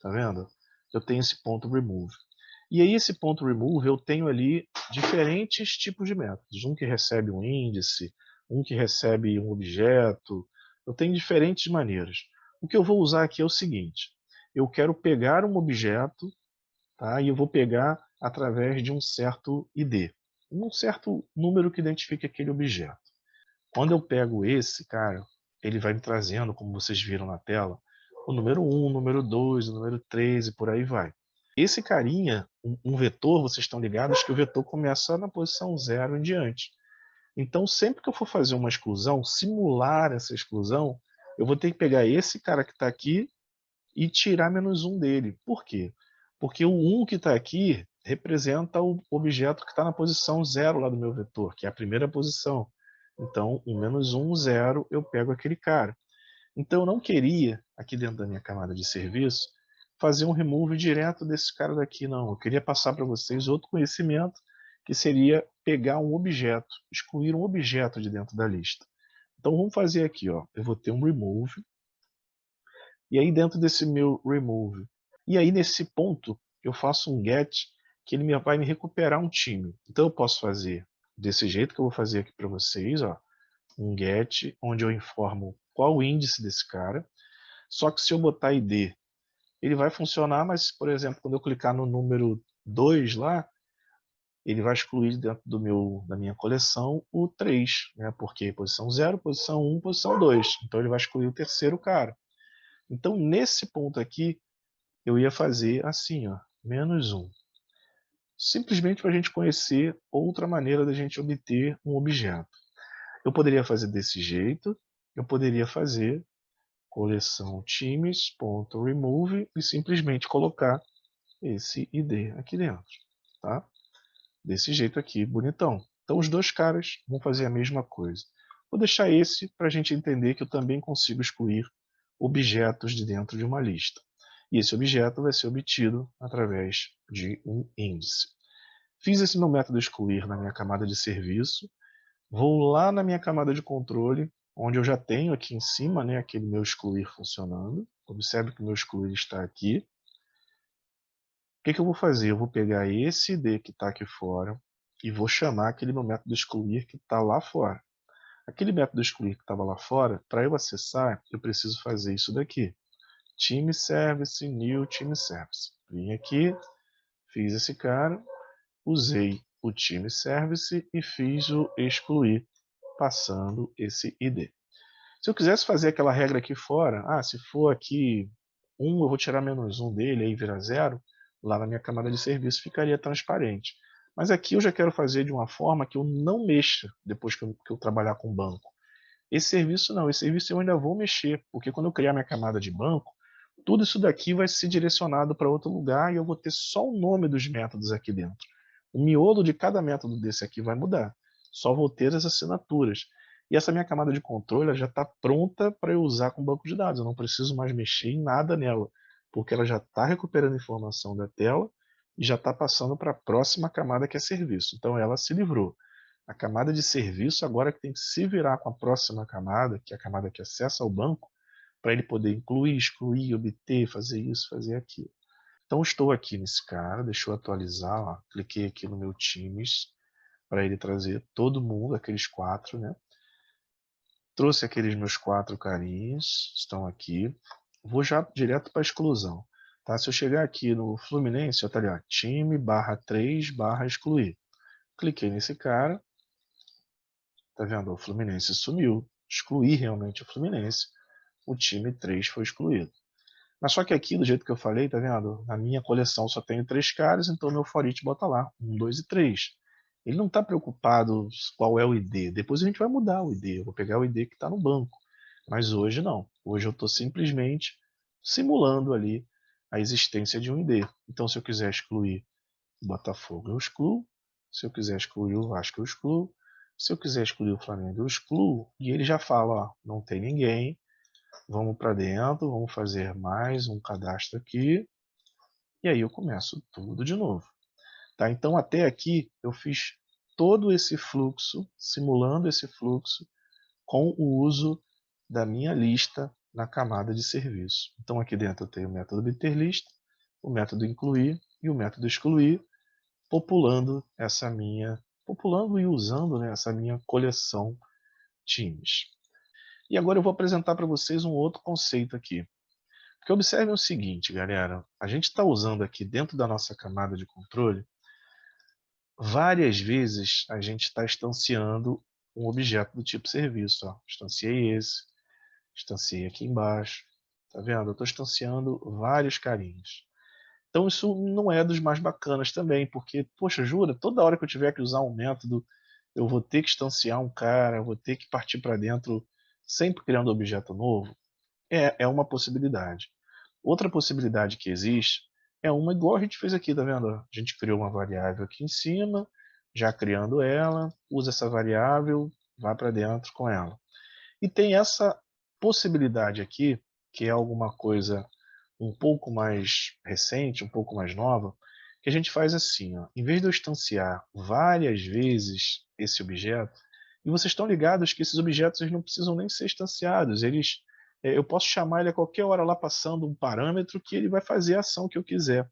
Tá vendo? Eu tenho esse ponto remove. E aí esse ponto remove eu tenho ali diferentes tipos de métodos. Um que recebe um índice, um que recebe um objeto. Eu tenho diferentes maneiras. O que eu vou usar aqui é o seguinte. Eu quero pegar um objeto, tá? E eu vou pegar através de um certo ID. Um certo número que identifique aquele objeto. Quando eu pego esse, cara, ele vai me trazendo, como vocês viram na tela, o número 1, o número 2, o número 3 e por aí vai. Esse carinha, um vetor, vocês estão ligados que o vetor começa na posição 0 em diante. Então, sempre que eu for fazer uma exclusão, simular essa exclusão, eu vou ter que pegar esse cara que está aqui e tirar -1 dele. Por quê? Porque o 1 que está aqui representa o objeto que está na posição 0 lá do meu vetor, que é a primeira posição. Então, o -1, 0, eu pego aquele cara. Então, eu não queria, aqui dentro da minha camada de serviço, fazer um remove direto desse cara daqui, não. Eu queria passar para vocês outro conhecimento que seria pegar um objeto, excluir um objeto de dentro da lista. Então vamos fazer aqui, ó, eu vou ter um remove, e aí dentro desse meu remove, e aí nesse ponto eu faço um get, que ele vai me recuperar um time. Então eu posso fazer desse jeito que eu vou fazer aqui para vocês, ó, um get, onde eu informo qual o índice desse cara, só que se eu botar ID, ele vai funcionar, mas, por exemplo, quando eu clicar no número 2 lá, ele vai excluir dentro da minha coleção o 3, né? Porque posição 0, posição 1, posição 2. Então ele vai excluir o terceiro cara. Então nesse ponto aqui, eu ia fazer assim, ó, -1. Simplesmente para a gente conhecer outra maneira da gente obter um objeto. Eu poderia fazer desse jeito, eu poderia fazer coleção times.remove e simplesmente colocar esse ID aqui dentro, tá? Desse jeito aqui, bonitão. Então os dois caras vão fazer a mesma coisa. Vou deixar esse para a gente entender que eu também consigo excluir objetos de dentro de uma lista. E esse objeto vai ser obtido através de um índice. Fiz esse meu método excluir na minha camada de serviço. Vou lá na minha camada de controle, onde eu já tenho aqui em cima, né, aquele meu excluir funcionando. Observe que o meu excluir está aqui. O que eu vou fazer? Eu vou pegar esse ID que está aqui fora e vou chamar aquele meu método excluir que está lá fora. Aquele método excluir que estava lá fora, para eu acessar, eu preciso fazer isso daqui. Time Service, New Time Service. Vim aqui, fiz esse cara, usei o Time Service e fiz o excluir, passando esse ID. Se eu quisesse fazer aquela regra aqui fora, se for aqui 1, eu vou tirar -1 dele, aí vira 0, lá na minha camada de serviço ficaria transparente. Mas aqui eu já quero fazer de uma forma que eu não mexa depois que eu trabalhar com banco. Esse serviço não, esse serviço eu ainda vou mexer, porque quando eu criar minha camada de banco, tudo isso daqui vai ser direcionado para outro lugar e eu vou ter só o nome dos métodos aqui dentro. O miolo de cada método desse aqui vai mudar. Só vou ter as assinaturas. E essa minha camada de controle já está pronta para eu usar com banco de dados. Eu não preciso mais mexer em nada nela, porque ela já está recuperando informação da tela e já está passando para a próxima camada que é serviço. Então ela se livrou. A camada de serviço agora que tem que se virar com a próxima camada, que é a camada que acessa ao banco, para ele poder incluir, excluir, obter, fazer isso, fazer aquilo. Então estou aqui nesse cara, deixa eu atualizar, ó, cliquei aqui no meu Teams, para ele trazer todo mundo, aqueles 4, né? Trouxe aqueles meus 4 carinhas, estão aqui. Vou já direto para a exclusão. Tá? Se eu chegar aqui no Fluminense, tá ali, ó, time /3 excluir. Cliquei nesse cara, tá vendo? O Fluminense sumiu. Excluí realmente o Fluminense. O time 3 foi excluído. Mas só que aqui, do jeito que eu falei, tá vendo? Na minha coleção só tenho 3 caras, então meu for each bota lá, 1, 2 e 3. Ele não está preocupado qual é o ID. Depois a gente vai mudar o ID. Eu vou pegar o ID que está no banco. Mas hoje não. Hoje eu estou simplesmente simulando ali a existência de um ID. Então se eu quiser excluir o Botafogo, eu excluo. Se eu quiser excluir o Vasco, eu excluo. Se eu quiser excluir o Flamengo, eu excluo. E ele já fala, ó, não tem ninguém. Vamos para dentro, vamos fazer mais um cadastro aqui. E aí eu começo tudo de novo. Tá? Então até aqui eu fiz todo esse fluxo, simulando esse fluxo, com o uso da minha lista na camada de serviço. Então aqui dentro eu tenho o método obterList, o método incluir e o método excluir, populando e usando, né, essa minha coleção Teams. E agora eu vou apresentar para vocês um outro conceito aqui. Porque observem o seguinte, galera, a gente está usando aqui dentro da nossa camada de controle, várias vezes a gente está instanciando um objeto do tipo serviço. Ó. Instanciei esse, instanciei aqui embaixo, tá vendo? Eu estou instanciando vários carinhos. Então isso não é dos mais bacanas também, porque, poxa, jura, toda hora que eu tiver que usar um método, eu vou ter que instanciar um cara, vou ter que partir para dentro, sempre criando objeto novo. É uma possibilidade. Outra possibilidade que existe é uma igual a gente fez aqui, tá vendo? A gente criou uma variável aqui em cima, já criando ela, usa essa variável, vai para dentro com ela. E tem essa possibilidade aqui, que é alguma coisa um pouco mais recente, um pouco mais nova, que a gente faz assim, ó, em vez de eu instanciar várias vezes esse objeto, e vocês estão ligados que esses objetos eles não precisam nem ser instanciados, eu posso chamar ele a qualquer hora lá passando um parâmetro que ele vai fazer a ação que eu quiser.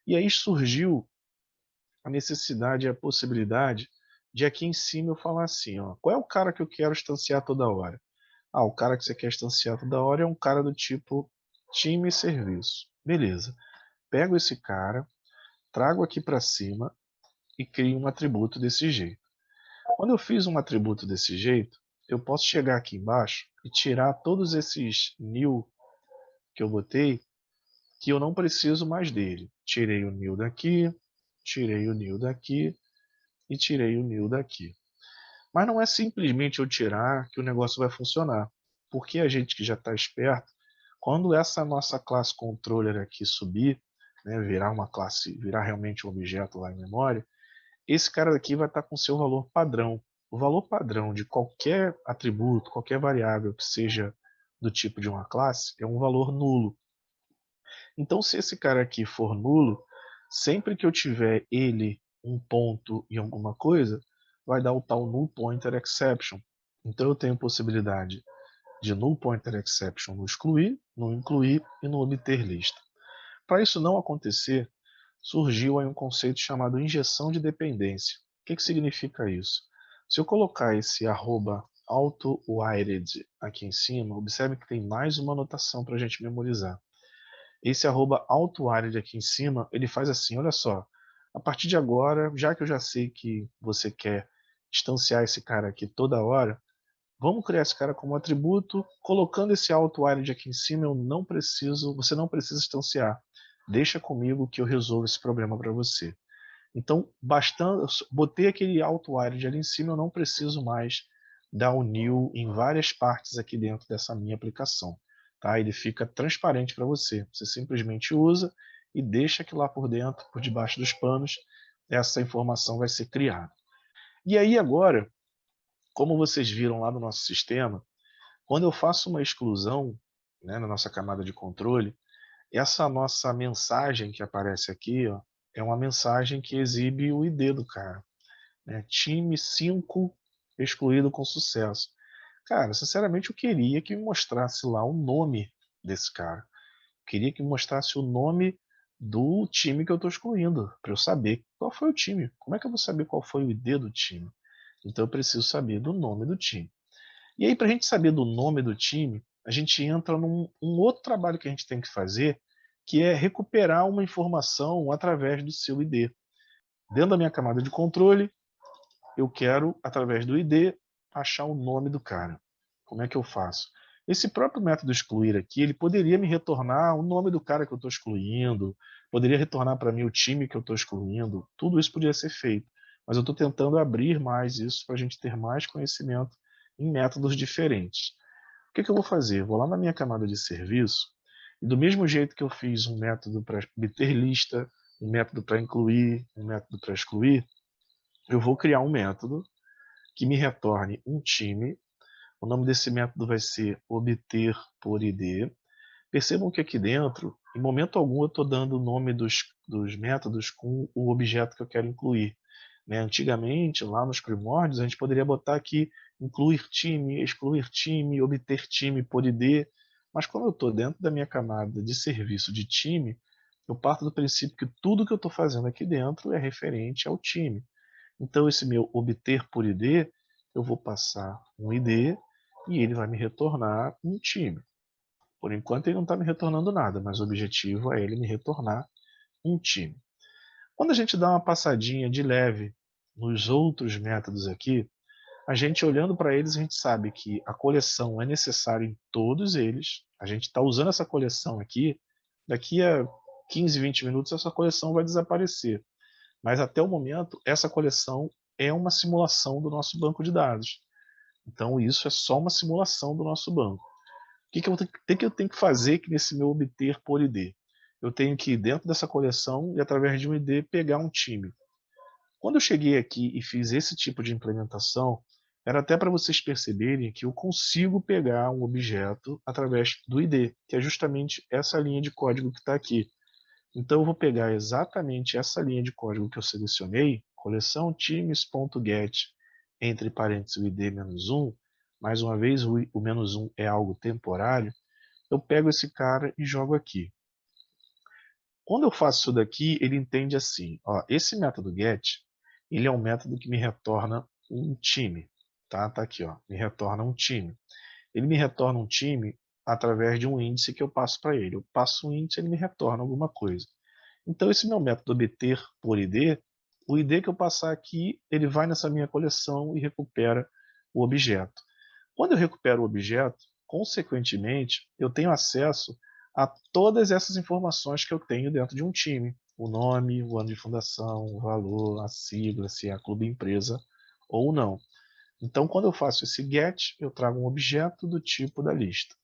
E aí surgiu a necessidade e a possibilidade de aqui em cima eu falar assim, ó, qual é o cara que eu quero instanciar toda hora? Ah, o cara que você quer instanciar toda hora é um cara do tipo time e serviço. Beleza. Pego esse cara, trago aqui para cima e crio um atributo desse jeito. Quando eu fiz um atributo desse jeito, eu posso chegar aqui embaixo e tirar todos esses new que eu botei, que eu não preciso mais dele. Tirei o new daqui, tirei o new daqui e tirei o new daqui. Mas não é simplesmente eu tirar que o negócio vai funcionar. Porque a gente que já está esperto, quando essa nossa classe controller aqui subir, né, virar uma classe, virar realmente um objeto lá em memória, esse cara aqui vai estar com seu valor padrão. O valor padrão de qualquer atributo, qualquer variável que seja do tipo de uma classe, é um valor nulo. Então, se esse cara aqui for nulo, sempre que eu tiver ele um ponto em alguma coisa, vai dar o tal null pointer exception. Então eu tenho possibilidade de null pointer exception no excluir, no incluir e no obter lista. Para isso não acontecer, surgiu aí um conceito chamado injeção de dependência. O que significa isso? Se eu colocar esse arroba auto-wired aqui em cima, observe que tem mais uma anotação para a gente memorizar. Esse arroba auto-wired aqui em cima, ele faz assim, olha só, a partir de agora, já que eu já sei que você quer instanciar esse cara aqui toda hora, vamos criar esse cara como atributo, colocando esse auto-wired aqui em cima, você não precisa instanciar. Deixa comigo que eu resolvo esse problema para você. Então, bastando, botei aquele auto-wired ali em cima, eu não preciso mais dar o new em várias partes aqui dentro dessa minha aplicação. Tá? Ele fica transparente para você. Você simplesmente usa e deixa que lá por dentro, por debaixo dos panos, essa informação vai ser criada. E aí agora, como vocês viram lá no nosso sistema, quando eu faço uma exclusão, né, na nossa camada de controle, essa nossa mensagem que aparece aqui, ó, é uma mensagem que exibe o ID do cara, né? Time 5 excluído com sucesso. Cara, sinceramente eu queria que me mostrasse lá o nome desse cara. Eu queria que me mostrasse o nome do time que eu estou excluindo, para eu saber qual foi o time. Como é que eu vou saber qual foi o ID do time? Então eu preciso saber do nome do time. E aí, para a gente saber do nome do time, a gente entra num outro trabalho que a gente tem que fazer, que é recuperar uma informação através do seu ID. Dentro da minha camada de controle, eu quero, através do ID, achar o nome do cara. Como é que eu faço? Esse próprio método excluir aqui, ele poderia me retornar o nome do cara que eu estou excluindo, poderia retornar para mim o time que eu estou excluindo, tudo isso podia ser feito. Mas eu estou tentando abrir mais isso para a gente ter mais conhecimento em métodos diferentes. O que eu vou fazer? Vou lá na minha camada de serviço, e do mesmo jeito que eu fiz um método para obter lista, um método para incluir, um método para excluir, eu vou criar um método que me retorne um time. O nome desse método vai ser obter por ID. Percebam que aqui dentro, em momento algum, eu estou dando o nome dos métodos com o objeto que eu quero incluir. Né? Antigamente, lá nos primórdios, a gente poderia botar aqui incluir time, excluir time, obter time por ID, mas como eu estou dentro da minha camada de serviço de time, eu parto do princípio que tudo que eu estou fazendo aqui dentro é referente ao time. Então esse meu obter por ID, eu vou passar um ID e ele vai me retornar um time. Por enquanto ele não está me retornando nada, mas o objetivo é ele me retornar um time. Quando a gente dá uma passadinha de leve nos outros métodos aqui, a gente olhando para eles, a gente sabe que a coleção é necessária em todos eles. A gente está usando essa coleção aqui, daqui a 15, 20 minutos essa coleção vai desaparecer. Mas até o momento, essa coleção é uma simulação do nosso banco de dados. Então isso é só uma simulação do nosso banco. O que eu tenho que fazer aqui nesse meu obter por ID? Eu tenho que ir dentro dessa coleção e através de um ID pegar um time. Quando eu cheguei aqui e fiz esse tipo de implementação, era até para vocês perceberem que eu consigo pegar um objeto através do ID, que é justamente essa linha de código que está aqui. Então eu vou pegar exatamente essa linha de código que eu selecionei, coleção times.get, entre parênteses o id -1, mais uma vez o menos 1 é algo temporário, eu pego esse cara e jogo aqui. Quando eu faço isso daqui, ele entende assim, ó, esse método get, ele é um método que me retorna um time, tá? Tá aqui, ó, me retorna um time. Ele me retorna um time através de um índice que eu passo para ele. Eu passo um índice, ele me retorna alguma coisa. Então esse meu método obter por ID, o ID que eu passar aqui, ele vai nessa minha coleção e recupera o objeto. Quando eu recupero o objeto, consequentemente, eu tenho acesso a todas essas informações que eu tenho dentro de um time. O nome, o ano de fundação, o valor, a sigla, se é a clube empresa ou não. Então, quando eu faço esse get, eu trago um objeto do tipo da lista.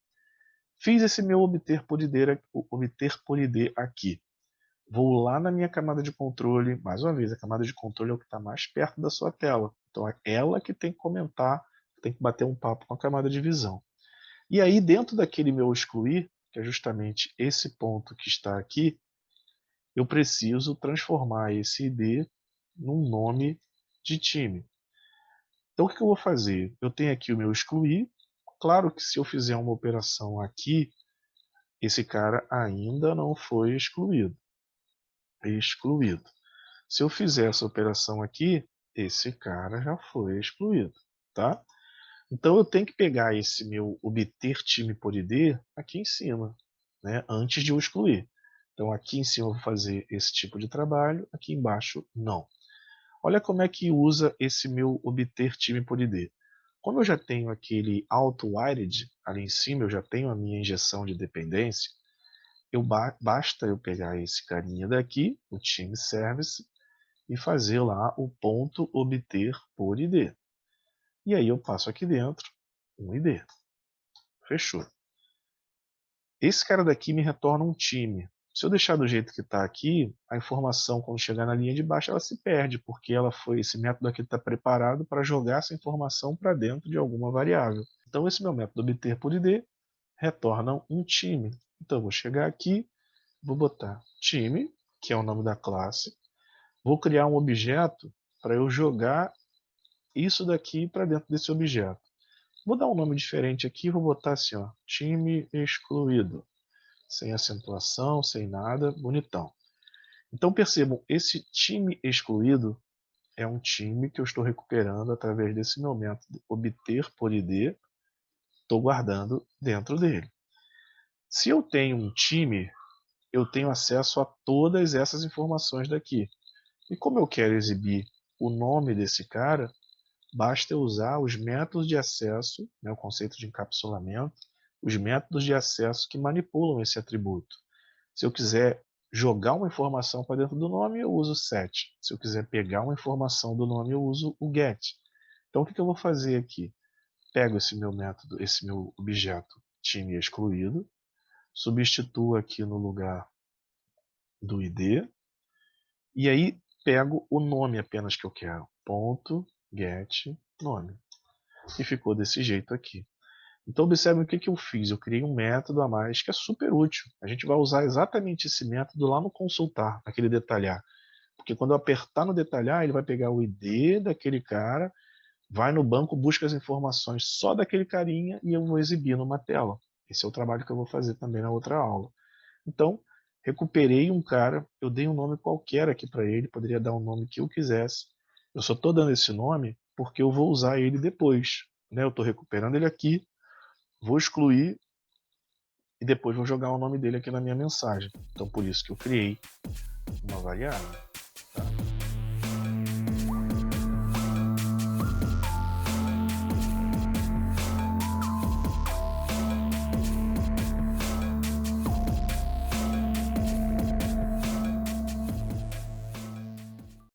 Fiz esse meu obter por ID aqui. Vou lá na minha camada de controle, mais uma vez, a camada de controle é o que está mais perto da sua tela. Então é ela que tem que comentar, tem que bater um papo com a camada de visão. E aí, dentro daquele meu excluir, que é justamente esse ponto que está aqui, eu preciso transformar esse ID num nome de time. Então o que eu vou fazer? Eu tenho aqui o meu excluir. Claro que se eu fizer uma operação aqui, esse cara ainda não foi excluído. Excluído. Se eu fizer essa operação aqui, esse cara já foi excluído, tá? Então eu tenho que pegar esse meu obter time por ID aqui em cima, né, antes de eu excluir. Então aqui em cima eu vou fazer esse tipo de trabalho, aqui embaixo não. Olha como é que usa esse meu obter time por ID. Como eu já tenho aquele auto-wired ali em cima, eu já tenho a minha injeção de dependência, basta eu pegar esse carinha daqui, o time service, e fazer lá o ponto obter por ID. E aí eu passo aqui dentro um ID. Fechou. Esse cara daqui me retorna um time. Se eu deixar do jeito que está aqui, a informação quando chegar na linha de baixo ela se perde, porque esse método aqui está preparado para jogar essa informação para dentro de alguma variável. Então esse meu método obter por ID retorna um time. Então eu vou chegar aqui, vou botar time, que é o nome da classe, vou criar um objeto para eu jogar isso daqui para dentro desse objeto. Vou dar um nome diferente aqui, vou botar assim, ó, time excluído, sem acentuação, sem nada, bonitão. Então percebam, esse time excluído é um time que eu estou recuperando através desse meu método obter por ID, estou guardando dentro dele. Se eu tenho um time, eu tenho acesso a todas essas informações daqui. E como eu quero exibir o nome desse cara, basta eu usar os métodos de acesso, né, o conceito de encapsulamento, os métodos de acesso que manipulam esse atributo. Se eu quiser jogar uma informação para dentro do nome, eu uso o set. Se eu quiser pegar uma informação do nome, eu uso o get. Então o que eu vou fazer aqui? Pego esse meu método, esse meu objeto time excluído, substituo aqui no lugar do ID, e aí pego o nome apenas que eu quero. Ponto, get, nome. E ficou desse jeito aqui. Então observe o que eu fiz. Eu criei um método a mais que é super útil. A gente vai usar exatamente esse método lá no consultar, naquele detalhar. Porque quando eu apertar no detalhar, ele vai pegar o ID daquele cara, vai no banco, busca as informações só daquele carinha e eu vou exibir numa tela. Esse é o trabalho que eu vou fazer também na outra aula. Então, recuperei um cara, eu dei um nome qualquer aqui para ele, poderia dar um nome que eu quisesse. Eu só estou dando esse nome porque eu vou usar ele depois. Né? Eu estou recuperando ele aqui, vou excluir e depois vou jogar o nome dele aqui na minha mensagem. Então por isso que eu criei uma variável.